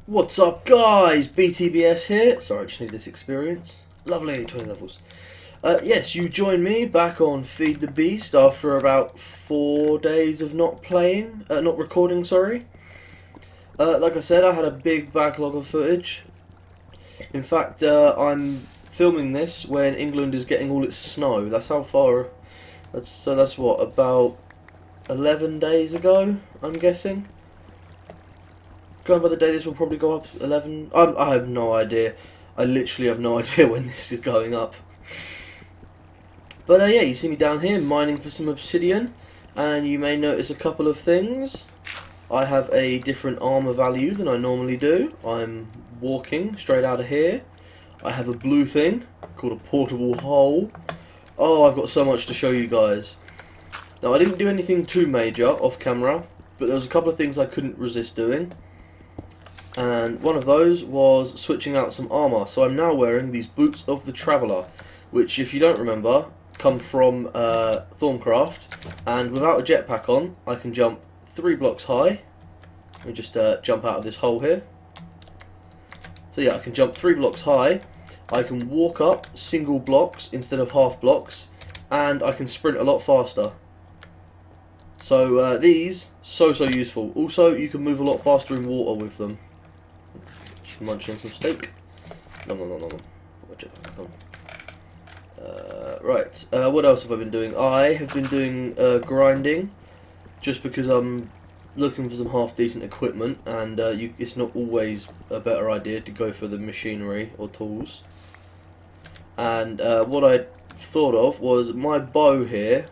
What's up guys, BTBS here. Sorry, I just need this experience. Lovely, 20 levels. Yes, you join me back on Feed the Beast after about 4 days of not recording, sorry. Like I said, I had a big backlog of footage. In fact, I'm filming this when England is getting all its snow. That's how far, that's what, about 11 days ago, I'm guessing. Going by the day this will probably go up 11. I have no idea. I literally have no idea when this is going up. But yeah, you see me down here mining for some obsidian, and you may notice a couple of things. I have a different armor value than I normally do. I'm walking straight out of here. I have a blue thing called a portable hole. Oh, I've got so much to show you guys. Now, I didn't do anything too major off camera, but there was a couple of things I couldn't resist doing. And one of those was switching out some armour. So I'm now wearing these boots of the Traveller, which, if you don't remember, come from Thorncraft. And without a jetpack on, I can jump 3 blocks high. Let me just jump out of this hole here. So yeah, I can jump 3 blocks high. I can walk up single blocks instead of half blocks, and I can sprint a lot faster. So these, so useful. Also, you can move a lot faster in water with them. Munch on some steak. Nom nom nom nom. Right, what else have I been doing? I have been doing grinding, just because I'm looking for some half-decent equipment, and it's not always a better idea to go for the machinery or tools. And what I thought of was my bow here,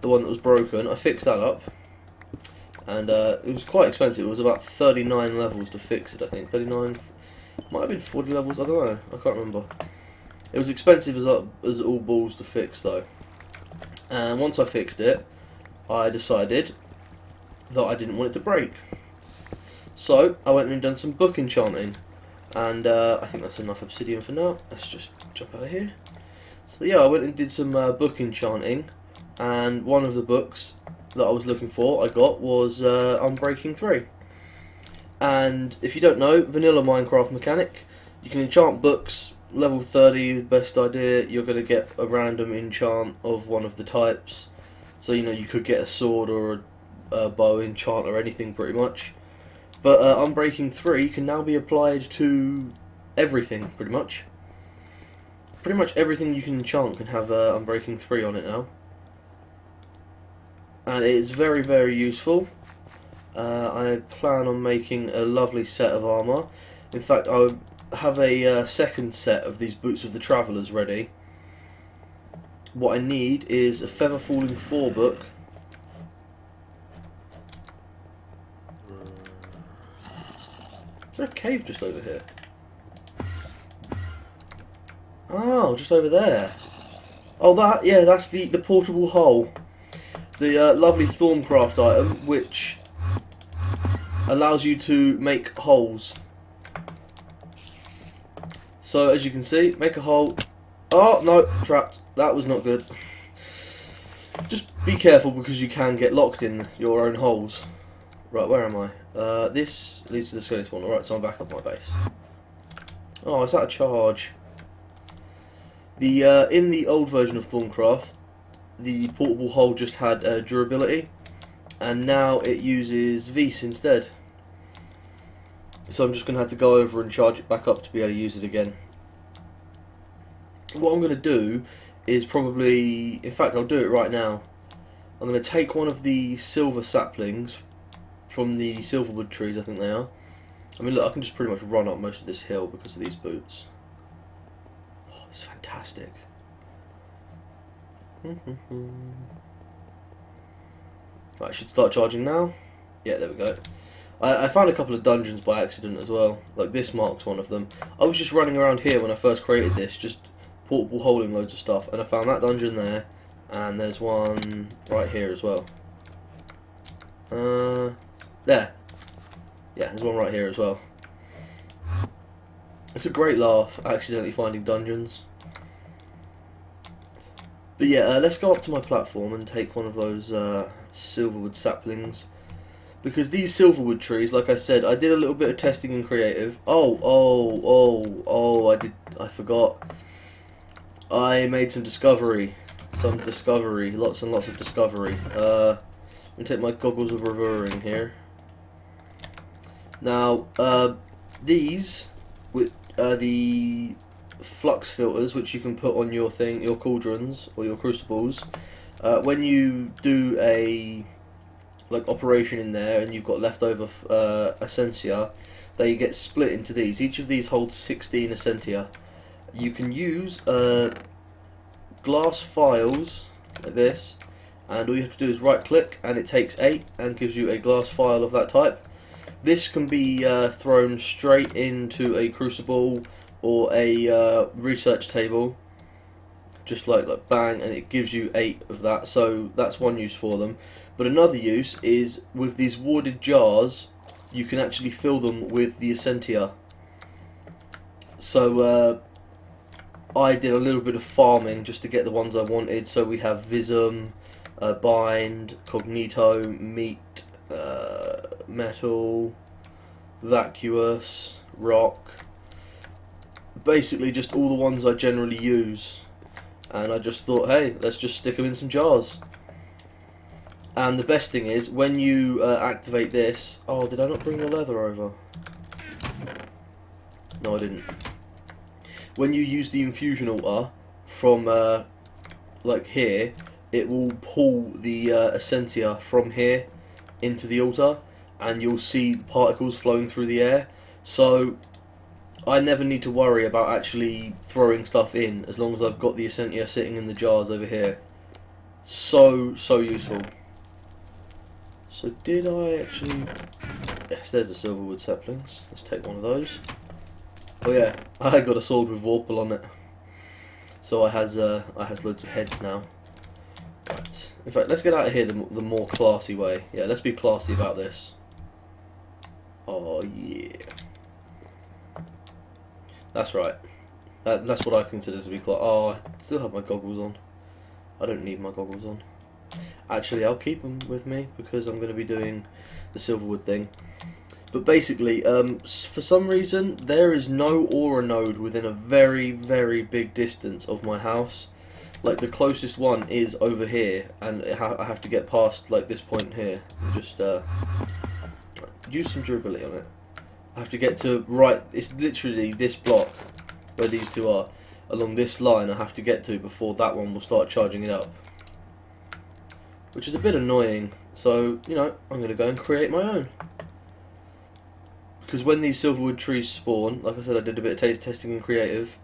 the one that was broken. I fixed that up, and it was quite expensive. It was about 39 levels to fix it, I think. 39, might have been 40 levels, I don't know, I can't remember. It was expensive as all balls to fix though. And once I fixed it, I decided that I didn't want it to break. So I went and done some book enchanting, and I think that's enough obsidian for now. Let's just jump out of here. So yeah, I went and did some book enchanting, and one of the books that I was looking for I got was Unbreaking 3. And if you don't know, vanilla Minecraft mechanic, you can enchant books, level 30, best idea, you're going to get a random enchant of one of the types. So, you know, you could get a sword or a bow enchant or anything pretty much. But Unbreaking 3 can now be applied to everything, pretty much. Pretty much everything you can enchant can have Unbreaking 3 on it now. And it is very useful. I plan on making a lovely set of armour. In fact, I have a second set of these Boots of the Travellers ready. What I need is a Feather Falling 4 book. Is there a cave just over here? Oh, just over there. Oh, yeah, that's the portable hole. The lovely Thorncraft item, which allows you to make holes. So as you can see, make a hole. Oh no, trapped. That was not good. Just be careful because you can get locked in your own holes. Right, where am I? This leads to the skeleton one. Alright, so I'm back up my base. Oh, it's out of charge. In the old version of Thorncraft, the portable hole just had durability, and now it uses Vis instead. So I'm just going to have to go over and charge it back up to be able to use it again. What I'm going to do is probably, in fact I'll do it right now. I'm going to take one of the silver saplings from the silverwood trees, I think they are. I mean, look, I can just pretty much run up most of this hill because of these boots. Oh, it's fantastic. Right, I should start charging now. Yeah, there we go. I found a couple of dungeons by accident as well. Like, this marks one of them. I was just running around here when I first created this, just portable holding loads of stuff, and I found that dungeon there, and there's one right here as well. There. Yeah, there's one right here as well. It's a great laugh, accidentally finding dungeons. But yeah, let's go up to my platform and take one of those silverwood saplings. Because these silverwood trees, like I said, I did a little bit of testing in creative. I forgot. I made some discovery. Lots and lots of discovery. Let me take my goggles of reviewing here. Now, these the flux filters, which you can put on your cauldrons or your crucibles. When you do a operation in there and you've got leftover essentia, they get split into these. Each of these holds 16 essentia. You can use glass files like this, and all you have to do is right click and it takes 8 and gives you a glass file of that type. This can be thrown straight into a crucible or a research table, just like bang, and it gives you 8 of that. So that's one use for them. But another use is with these warded jars, you can actually fill them with the essentia. So I did a little bit of farming just to get the ones I wanted. So we have Visum, Bind, Cognito, Meat, Metal, Vacuous, Rock. Basically just all the ones I generally use. And I just thought, hey, let's just stick them in some jars. And the best thing is, when you activate this... Oh, did I not bring the leather over? No, I didn't. When you use the infusion altar from, like here, it will pull the essentia from here into the altar, and you'll see particles flowing through the air. So I never need to worry about actually throwing stuff in, as long as I've got the essentia sitting in the jars over here. So useful. So did I actually... Yes, there's the silverwood saplings. Let's take one of those. Oh yeah, I got a sword with Vorpal on it. So I has loads of heads now. Right. In fact, let's get out of here the more classy way. Yeah, let's be classy about this. Oh yeah. That's right. That's what I consider to be classy. Oh, I still have my goggles on. I don't need my goggles on. Actually, I'll keep them with me because I'm going to be doing the silverwood thing. But basically, for some reason, there is no aura node within a very, very big distance of my house. Like, the closest one is over here, and I have to get past, like, this point here. Just, use some durability on it. I have to get to it's literally this block where these two are. Along this line I have to get to before that one will start charging it up. Which is a bit annoying, so, you know, I'm going to go and create my own. Because when these silverwood trees spawn, like I said, I did a bit of testing in creative.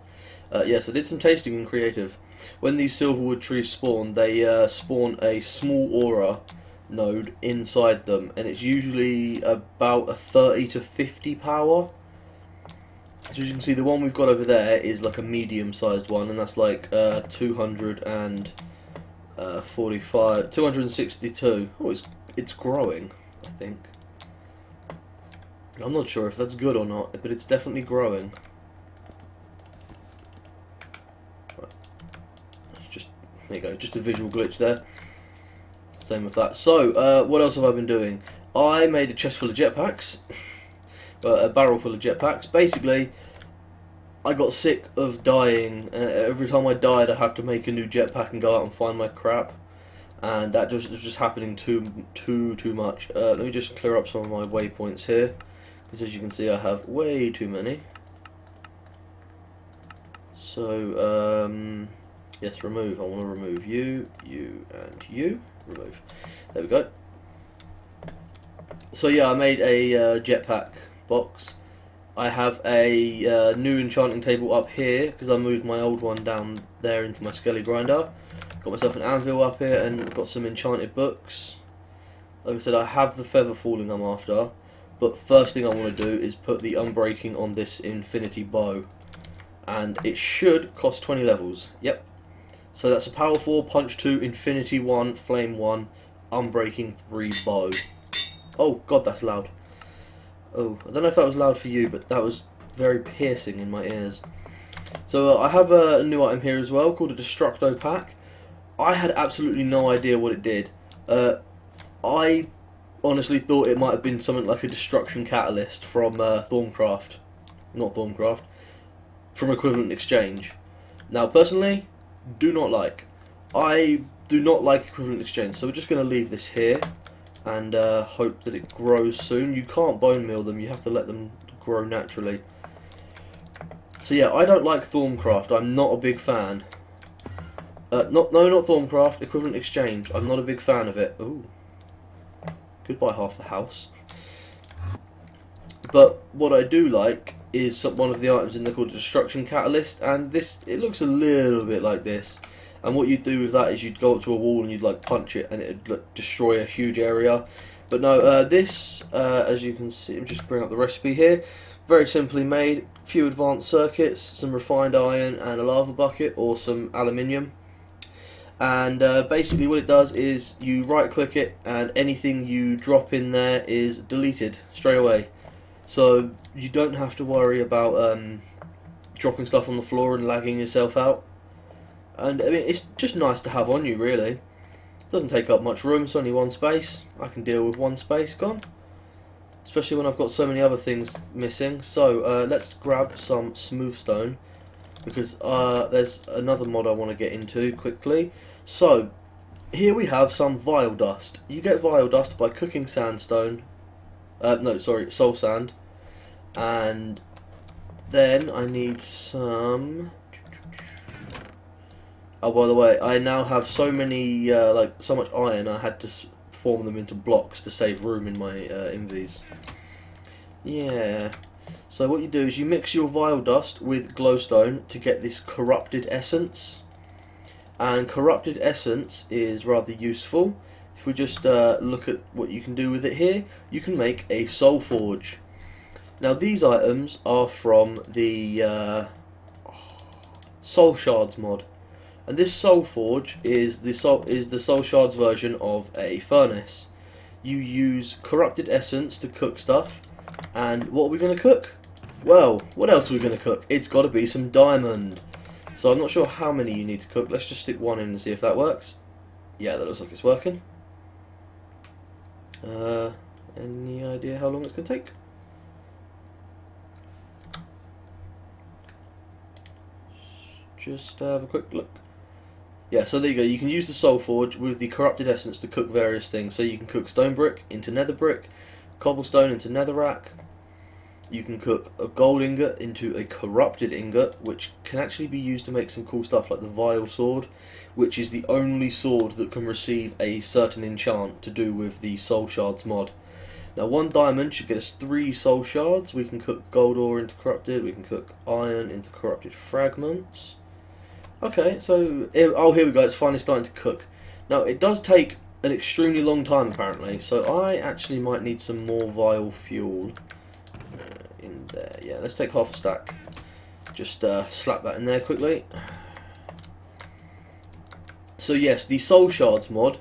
Yes, I did some tasting in creative. When these silverwood trees spawn, they spawn a small aura node inside them, and it's usually about a 30 to 50 power. So as you can see, the one we've got over there is like a medium-sized one, and that's like 262. Oh, it's growing, I think. I'm not sure if that's good or not, but it's definitely growing. Right. There you go, just a visual glitch there. Same with that. So, what else have I been doing? I made a chest full of jetpacks. A barrel full of jetpacks. Basically, I got sick of dying. Every time I died, I'd have to make a new jetpack and go out and find my crap. And that was just happening too much. Let me just clear up some of my waypoints here. Because as you can see, I have way too many. So, yes, remove. I want to remove you, and you. Remove. There we go. So yeah, I made a jetpack box. I have a new enchanting table up here because I moved my old one down there into my skelly grinder. Got myself an anvil up here and got some enchanted books. Like I said, I have the feather falling I'm after, but first thing I want to do is put the unbreaking on this infinity bow, and it should cost 20 levels. Yep. So that's a power 4, punch 2, infinity 1, flame 1, unbreaking 3 bow. Oh god, that's loud. Oh, I don't know if that was loud for you, but that was very piercing in my ears. So I have a new item here as well called a Destructo Pack. I had absolutely no idea what it did. I honestly thought it might have been something like a destruction catalyst from Thorncraft. Not Thorncraft. From Equivalent Exchange. Now, personally, do not like. I do not like Equivalent Exchange, so we're just going to leave this here and hope that it grows soon. You can't bone meal them, you have to let them grow naturally. So yeah, I don't like Thorncraft, I'm not a big fan. Not Thorncraft, Equivalent Exchange, I'm not a big fan of it. Ooh. Goodbye half the house. But what I do like is one of the items in there called Destruction Catalyst, and this, it looks a little bit like this. And what you'd do with that is you'd go up to a wall and you'd like punch it and it'd like, destroy a huge area. But no, this, as you can see, I'm just bring up the recipe here. Very simply made, few advanced circuits, some refined iron and a lava bucket or some aluminium. And basically what it does is you right click it and anything you drop in there is deleted straight away. So you don't have to worry about dropping stuff on the floor and lagging yourself out. And I mean, it's just nice to have on you, really. It doesn't take up much room, it's only one space. I can deal with one space gone. Especially when I've got so many other things missing. So let's grab some smooth stone, because there's another mod I want to get into quickly. So here we have some vile dust. You get vile dust by cooking sandstone. No, sorry, soul sand. And then I need some. Oh, by the way, I now have so many, like so much iron. I had to form them into blocks to save room in my invis. Yeah. So what you do is you mix your vile dust with glowstone to get this corrupted essence. And corrupted essence is rather useful. If we just look at what you can do with it here, you can make a soul forge. Now these items are from the soul shards mod. And this soul forge is the soul shards version of a furnace. You use corrupted essence to cook stuff. And what are we going to cook? Well, what else are we going to cook? It's got to be some diamond. So I'm not sure how many you need to cook. Let's just stick one in and see if that works. Yeah, that looks like it's working. Any idea how long it's going to take? Just have a quick look. Yeah, so there you go. You can use the soul forge with the corrupted essence to cook various things. So you can cook stone brick into nether brick, cobblestone into netherrack. You can cook a gold ingot into a corrupted ingot, which can actually be used to make some cool stuff like the vile sword, which is the only sword that can receive a certain enchant to do with the soul shards mod. Now 1 diamond should get us 3 soul shards. We can cook gold ore into corrupted, we can cook iron into corrupted fragments. Okay, so, oh here we go, it's finally starting to cook. Now it does take an extremely long time apparently, so I actually might need some more vile fuel in there. Yeah, let's take half a stack. Just slap that in there quickly. So yes, the soul shards mod,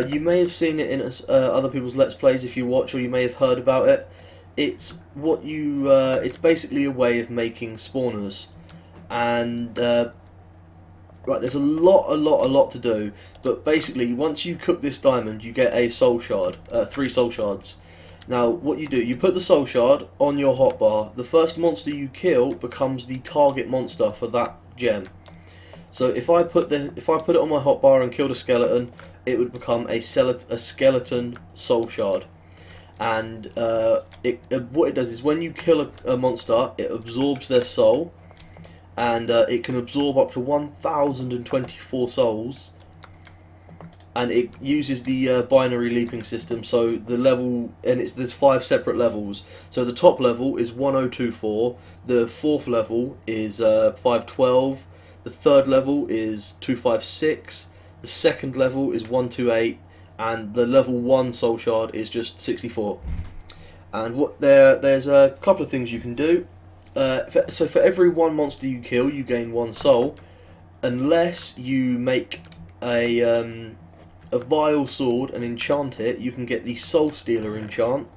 you may have seen it in other people's let's plays if you watch, or you may have heard about it. It's what you, it's basically a way of making spawners, and right, there's a lot to do, but basically once you cook this diamond you get a soul shard, 3 soul shards. Now what you do, you put the soul shard on your hotbar. The first monster you kill becomes the target monster for that gem. So if I put it on my hotbar and killed a skeleton, it would become a skeleton soul shard. And what it does is when you kill a monster, it absorbs their soul. And it can absorb up to 1024 souls, and it uses the binary leaping system. So the level, and there's 5 separate levels. So the top level is 1024, the 4th level is 512, the 3rd level is 256, the 2nd level is 128, and the level 1 soul shard is just 64. And what there's a couple of things you can do. So for every 1 monster you kill, you gain 1 soul, unless you make a vile sword and enchant it. You can get the Soul Stealer enchant,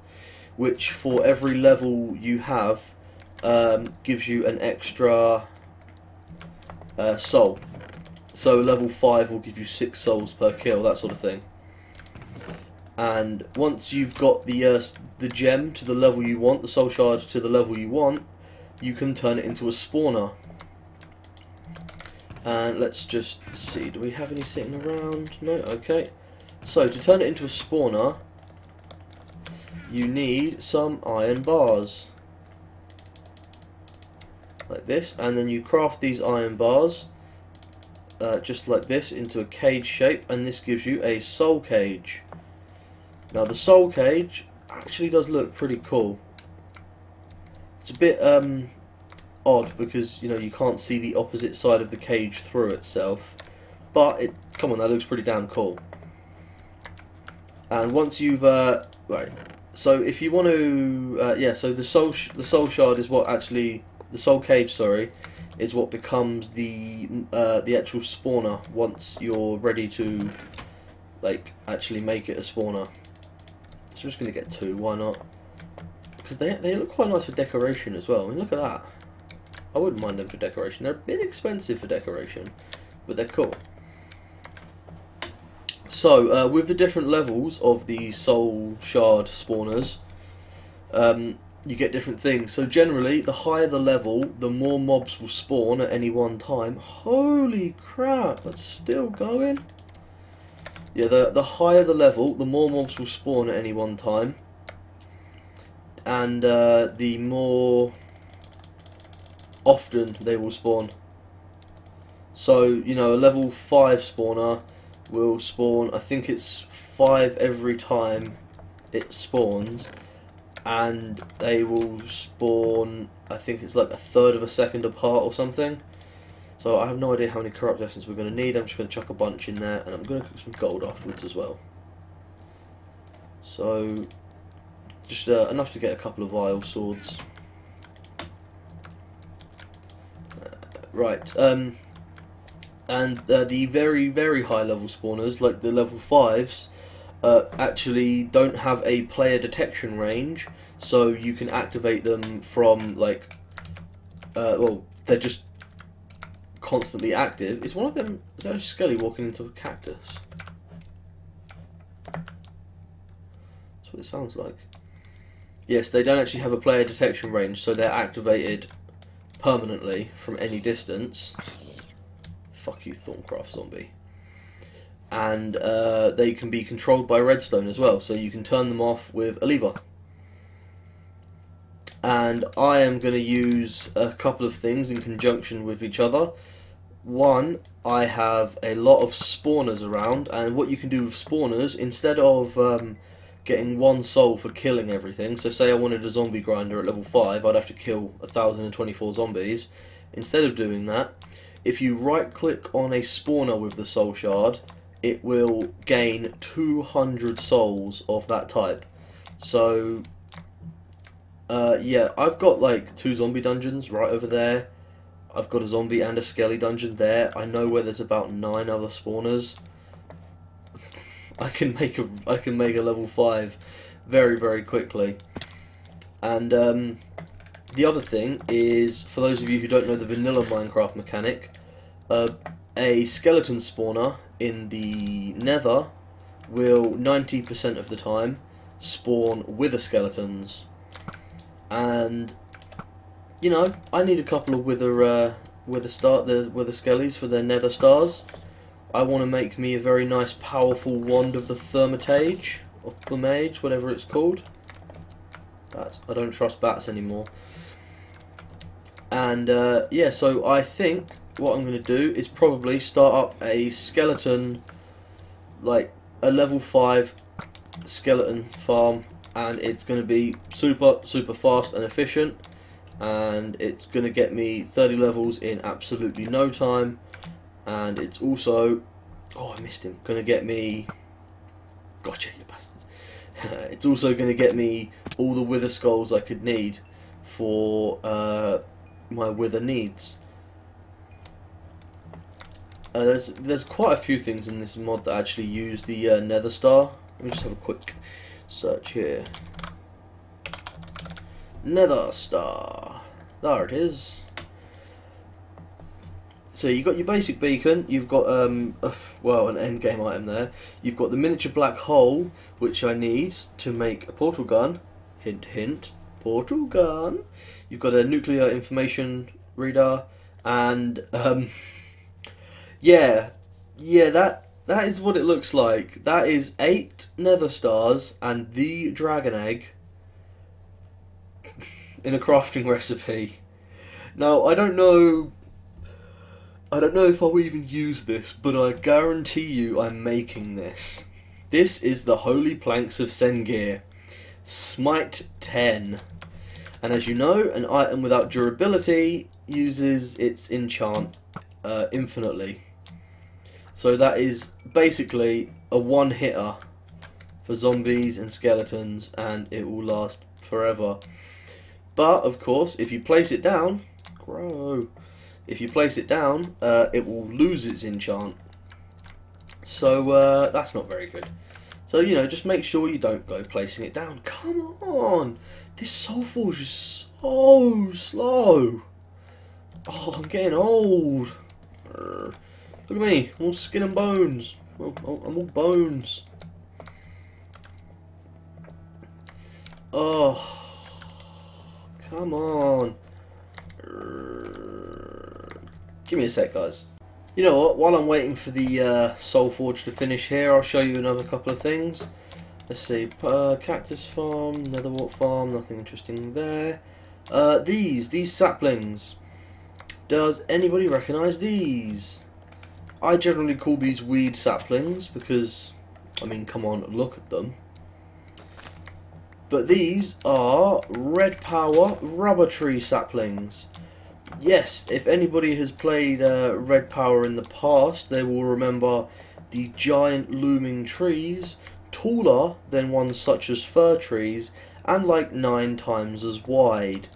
which for every level you have gives you an extra soul. So level 5 will give you 6 souls per kill, that sort of thing. And once you've got the gem to the level you want, the soul shard to the level you want, you can turn it into a spawner. And let's just see, do we have any sitting around? No, okay. So to turn it into a spawner, you need some iron bars. Like this, and then you craft these iron bars just like this into a cage shape, and this gives you a soul cage. Now the soul cage actually does look pretty cool. It's a bit odd because you can't see the opposite side of the cage through itself, but come on, that looks pretty damn cool. And once you've right, so if you want to yeah, so the soul shard is what actually, the soul cage, sorry, is what becomes the actual spawner once you're ready to like actually make it a spawner. So I'm just going to get 2, why not? Because they look quite nice for decoration as well. I mean, look at that. I wouldn't mind them for decoration. They're a bit expensive for decoration, but they're cool. So, with the different levels of the soul shard spawners, you get different things. So generally, the higher the level, the more mobs will spawn at any one time. Holy crap, that's still going. Yeah, the higher the level, the more mobs will spawn at any one time, and the more often they will spawn. So, a level 5 spawner will spawn, I think it's 5 every time it spawns, and they will spawn, I think it's like a third of a second apart or something. So I have no idea how many corrupt essence we're going to need. I'm just going to chuck a bunch in there, and I'm going to cook some gold afterwards as well. So just enough to get a couple of vile swords. Right, and the very, very high level spawners, like the level 5s, actually don't have a player detection range, so you can activate them from like, well, they're just constantly active. Is one of them, is that a skelly walking into a cactus? That's what it sounds like. Yes, they don't actually have a player detection range, so they're activated permanently from any distance. Fuck you, Thorncraft zombie. And they can be controlled by redstone as well, so you can turn them off with a lever. And I am going to use a couple of things in conjunction with each other. One, I have a lot of spawners around, and what you can do with spawners, instead of getting 1 soul for killing everything, so say I wanted a zombie grinder at level 5, I'd have to kill 1024 zombies. Instead of doing that, if you right click on a spawner with the soul shard, it will gain 200 souls of that type. So yeah, I've got like 2 zombie dungeons right over there. I've got a zombie and a skelly dungeon there. I know where there's about 9 other spawners. I can make a level 5 very, very quickly. And the other thing is, for those of you who don't know the vanilla Minecraft mechanic, a skeleton spawner in the Nether will 90% of the time spawn wither skeletons. And I need a couple of wither skellies for their nether stars. I want to make me a very nice powerful wand of the Thermitage, or Thermage, whatever it's called. I don't trust bats anymore. And yeah, so I think what I'm going to do is probably start up a skeleton, like a level 5 skeleton farm, and it's going to be super fast and efficient. And it's going to get me 30 levels in absolutely no time, and it's also, oh, I missed him, going to get me, gotcha you bastard, it's also going to get me all the wither skulls I could need for my wither needs. There's quite a few things in this mod that actually use the nether star. Let me just have a quick search here. Nether star, there it is. So you got your basic beacon. You've got well, an end game item there. You've got the miniature black hole, which I need to make a portal gun. Hint, hint. Portal gun. You've got a nuclear information reader, and yeah, that is what it looks like. That is 8 nether stars and the dragon egg in a crafting recipe. Now I don't know if I'll even use this, but I guarantee you I'm making this. This is the Holy Planks of Sengir, Smite 10. And as you know, an item without durability uses its enchant infinitely. So that is basically a one-hitter for zombies and skeletons, and it will last forever. But, of course, if you place it down, if you place it down, it will lose its enchant. So that's not very good. So, you know, just make sure you don't go placing it down. Come on! This Soulforge is so slow. Oh, I'm getting old. Look at me, I'm all skin and bones. I'm all bones. Oh, come on. Give me a sec, guys. You know what, while I'm waiting for the Soulforge to finish here, I'll show you another couple of things. Let's see, cactus farm, netherwort farm, nothing interesting there. These saplings. Does anybody recognise these? I generally call these weed saplings because, I mean, come on, look at them. But these are red power rubber tree saplings. Yes, if anybody has played red power in the past, they will remember the giant looming trees, taller than ones such as fir trees, and like 9 times as wide.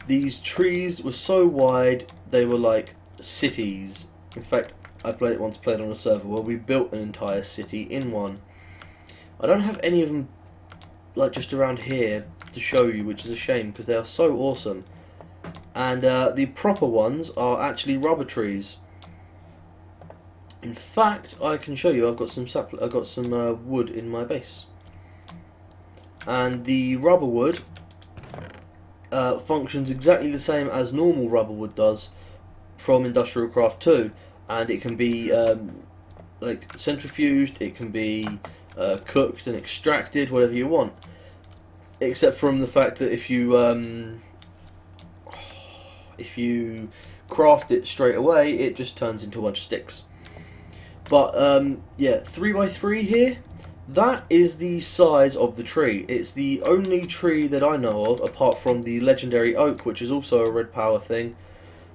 These trees were so wide, they were like cities. In fact, I once played on a server where we built an entire city in one. I don't have any of them like just around here to show you, which is a shame because they are so awesome. And the proper ones are actually rubber trees. In fact, I can show you. I've got some wood in my base, and the rubber wood functions exactly the same as normal rubber wood does from Industrial Craft 2, and it can be like centrifuged, it can be cooked and extracted, whatever you want, except from the fact that if you craft it straight away, it just turns into a bunch of sticks. But yeah, 3x3 here, that is the size of the tree. It's the only tree that I know of, apart from the legendary oak, which is also a red power thing,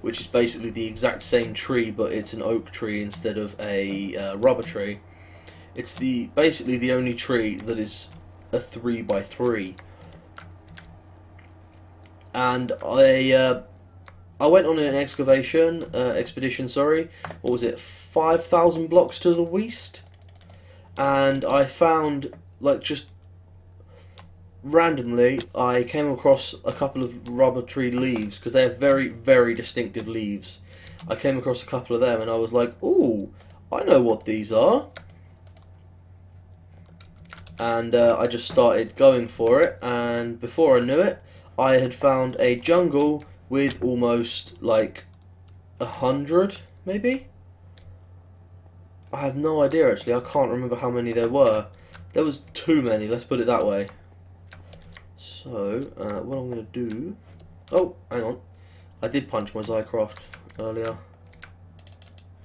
which is basically the exact same tree, but it's an oak tree instead of a rubber tree. It's basically the only tree that is a 3x3. And I went on an expedition, sorry. What was it? 5,000 blocks to the west, and I found, like, just randomly, I came across a couple of rubber tree leaves because they have very, very distinctive leaves. I came across a couple of them, and I was like, "Ooh, I know what these are." And I just started going for it, and before I knew it, I had found a jungle with almost like 100, maybe? I have no idea actually, I can't remember how many there were. There was too many, let's put it that way. So, what I'm going to do... Oh, hang on. I did punch my Zycraft earlier.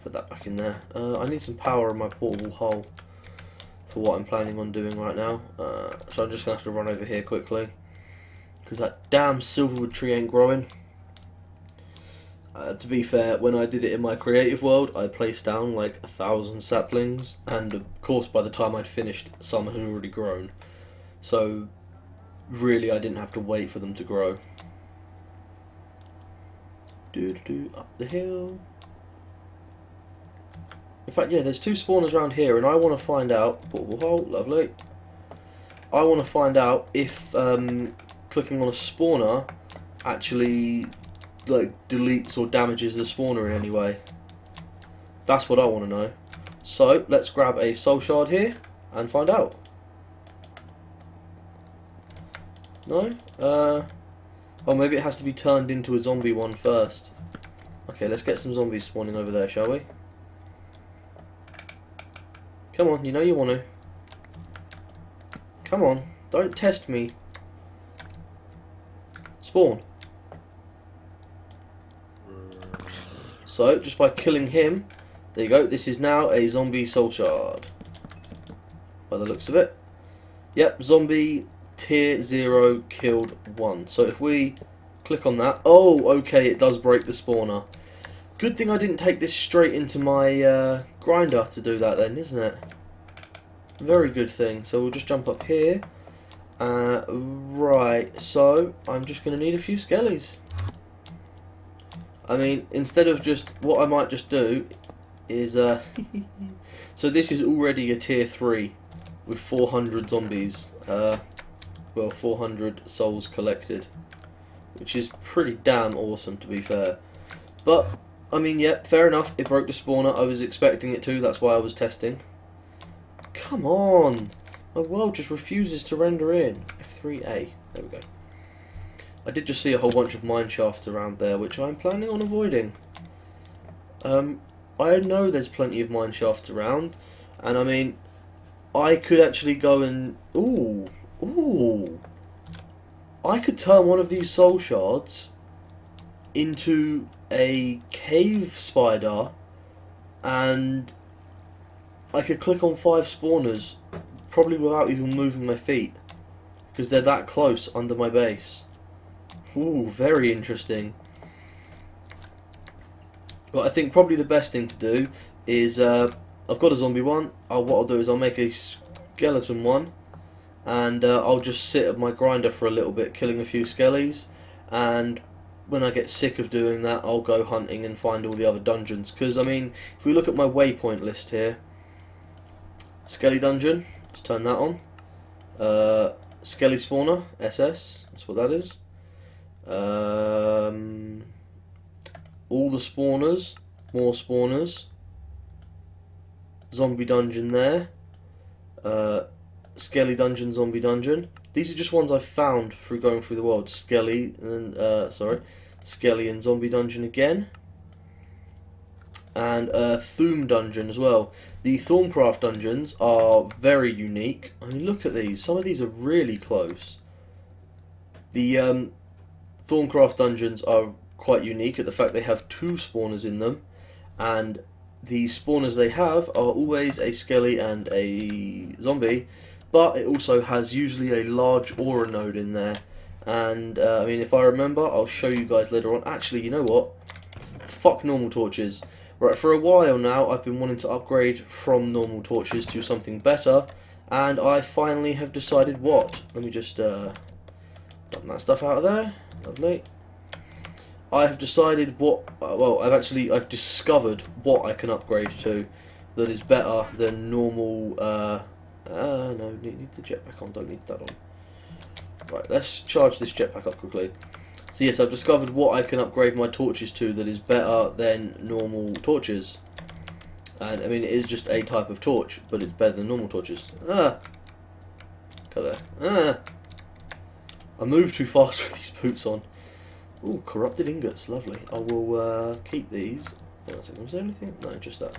Put that back in there. I need some power in my portable hull for what I'm planning on doing right now. So I'm just going to have to run over here quickly, because that damn silverwood tree ain't growing. To be fair, when I did it in my creative world, I placed down like 1,000 saplings, and of course by the time I'd finished, some had already grown. So really I didn't have to wait for them to grow. Up the hill. In fact, yeah, there's 2 spawners around here, and I want to find out... Portable hole, lovely. I want to find out if clicking on a spawner actually like deletes or damages the spawner in any way? That's what I want to know. So let's grab a soul shard here and find out. No? Oh, maybe it has to be turned into a zombie one first. Okay, let's get some zombies spawning over there, shall we? Come on, you know you want to. Come on, don't test me. Spawn. So, just by killing him, there you go, this is now a zombie soul shard. By the looks of it. Yep, zombie tier 0 killed 1. So if we click on that, oh, okay, it does break the spawner. Good thing I didn't take this straight into my grinder to do that then, isn't it? Very good thing. So we'll just jump up here. Right, so I'm just going to need a few skellies. I mean, instead of just, what I might just do is, so this is already a tier 3 with 400 zombies. Well, 400 souls collected, which is pretty damn awesome, to be fair. But, I mean, yeah, fair enough, it broke the spawner. I was expecting it to, that's why I was testing. Come on! My world just refuses to render in. F3A. There we go. I did just see a whole bunch of mine shafts around there, which I'm planning on avoiding. I know there's plenty of mine shafts around, and I mean, I could actually go and... Ooh! I could turn one of these soul shards into a cave spider, and I could click on 5 spawners, probably without even moving my feet, because they're that close under my base. Ooh, very interesting. But I think probably the best thing to do is, I've got a zombie one, what I'll do is I'll make a skeleton one, and I'll just sit at my grinder for a little bit, killing a few skellies, and when I get sick of doing that, I'll go hunting and find all the other dungeons. Because, I mean, if we look at my waypoint list here, Skelly Dungeon, let's turn that on. Skelly Spawner, SS, that's what that is. All the spawners, more spawners. Zombie Dungeon there. Skelly Dungeon, Zombie Dungeon. These are just ones I've found through going through the world. Skelly and Skelly and Zombie Dungeon again. And Thoom Dungeon as well. The Thorncraft dungeons are very unique. I mean, look at these. Some of these are really close. The Thorncraft dungeons are quite unique at the fact they have 2 spawners in them, and the spawners they have are always a skelly and a zombie, but it also has usually a large aura node in there. And I mean, if I remember, I'll show you guys later on. Actually, you know what? Fuck normal torches. Right, for a while now, I've been wanting to upgrade from normal torches to something better, and I finally have decided what. Let me just dump that stuff out of there. Lovely. I have decided what. Well, I've discovered what I can upgrade to that is better than normal. No, need the jetpack on. Don't need that on. Right, let's charge this jetpack up quickly. So yes, I've discovered what I can upgrade my torches to that is better than normal torches. And I mean, it is just a type of torch, but it's better than normal torches. Cut there. I move too fast with these boots on. Ooh, corrupted ingots, lovely. I will keep these. Was there anything? No, just that.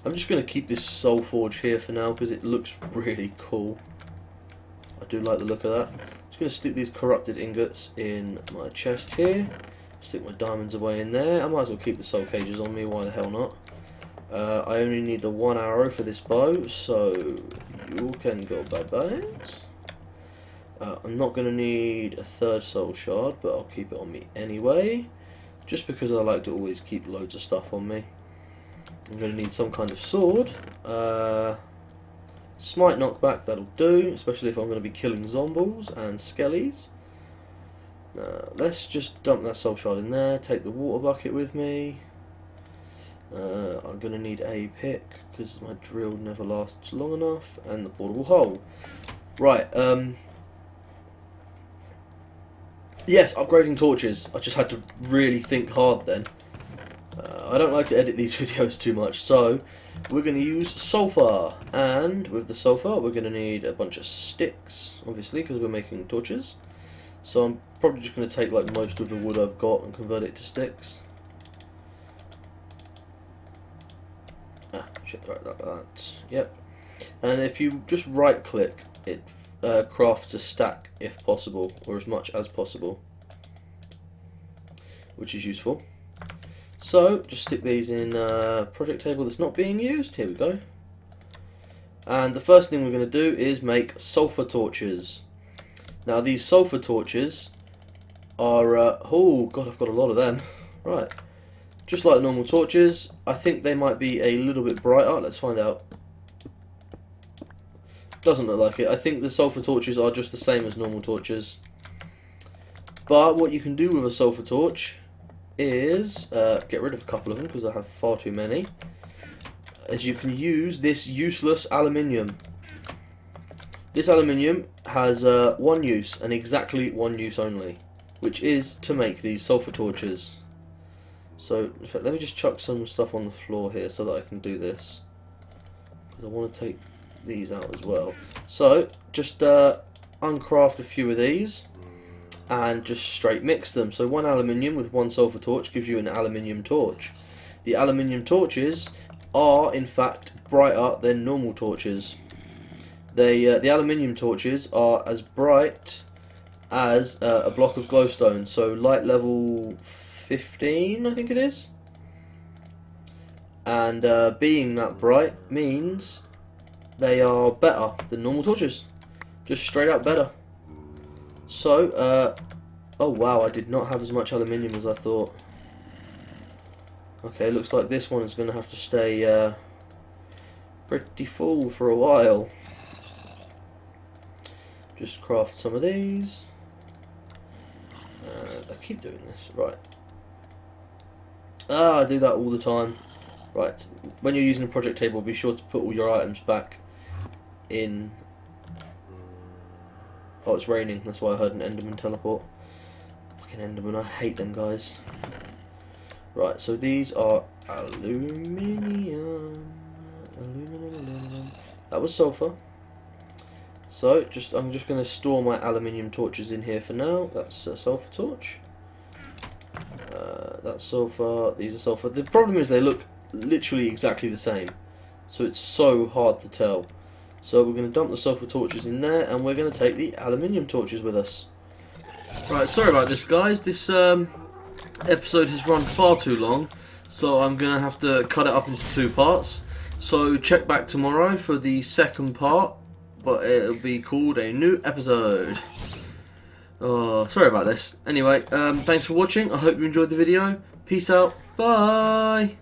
I'm just going to keep this soul forge here for now because it looks really cool. I do like the look of that. Just going to stick these corrupted ingots in my chest here. Stick my diamonds away in there. I might as well keep the soul cages on me, why the hell not? I only need the 1 arrow for this bow, so you can go bye-byes. I'm not going to need a 3rd soul shard, but I'll keep it on me anyway, just because I like to always keep loads of stuff on me. I'm going to need some kind of sword. Smite knockback, that'll do, especially if I'm going to be killing zombies and skellies. Let's just dump that soul shard in there, take the water bucket with me. I'm going to need a pick, because my drill never lasts long enough, and the portable hole. Right, Yes, upgrading torches. I just had to really think hard then. I don't like to edit these videos too much, so we're going to use sulfur. And with the sulfur, we're going to need a bunch of sticks, obviously, because we're making torches. So I'm probably just going to take like most of the wood I've got and convert it to sticks. Shit, right, like that. Yep. And if you just right click, it crafts a stack if possible, or as much as possible, which is useful. So just stick these in a project table that's not being used. Here we go. And the first thing we're going to do is make sulfur torches. Now these sulfur torches are oh god, I've got a lot of them. Right, just like normal torches. I think they might be a little bit brighter. Let's find out. Doesn't look like it. I think the sulfur torches are just the same as normal torches. But what you can do with a sulfur torch is get rid of a couple of them because I have far too many. As you can use this useless aluminium. This aluminium has one use, and exactly one use only, which is to make these sulfur torches. So in fact, let me just chuck some stuff on the floor here so that I can do this, because I want to take these out as well. So just uncraft a few of these and just straight mix them. So one aluminium with one sulfur torch gives you an aluminium torch. The aluminium torches are in fact brighter than normal torches. The aluminium torches are as bright as a block of glowstone, so light level 15 I think it is. And being that bright means they are better than normal torches, just straight up better. So, oh wow, I did not have as much aluminium as I thought. Okay, looks like this one is going to have to stay pretty full for a while. Just craft some of these. I keep doing this, right. I do that all the time. Right, when you're using a project table, be sure to put all your items back in. Oh, it's raining, that's why I heard an Enderman teleport. Fucking Enderman, I hate them guys. Right, so these are aluminium. That was sulfur. So I'm just going to store my aluminium torches in here for now. That's a sulfur torch. That's sulfur. These are sulfur. The problem is they look literally exactly the same, so it's so hard to tell. So we're going to dump the sulfur torches in there, and we're going to take the aluminium torches with us. Right, sorry about this guys. This episode has run far too long, so I'm going to have to cut it up into 2 parts. So check back tomorrow for the second part, but it'll be called a new episode. Oh, sorry about this. Anyway, thanks for watching. I hope you enjoyed the video. Peace out. Bye.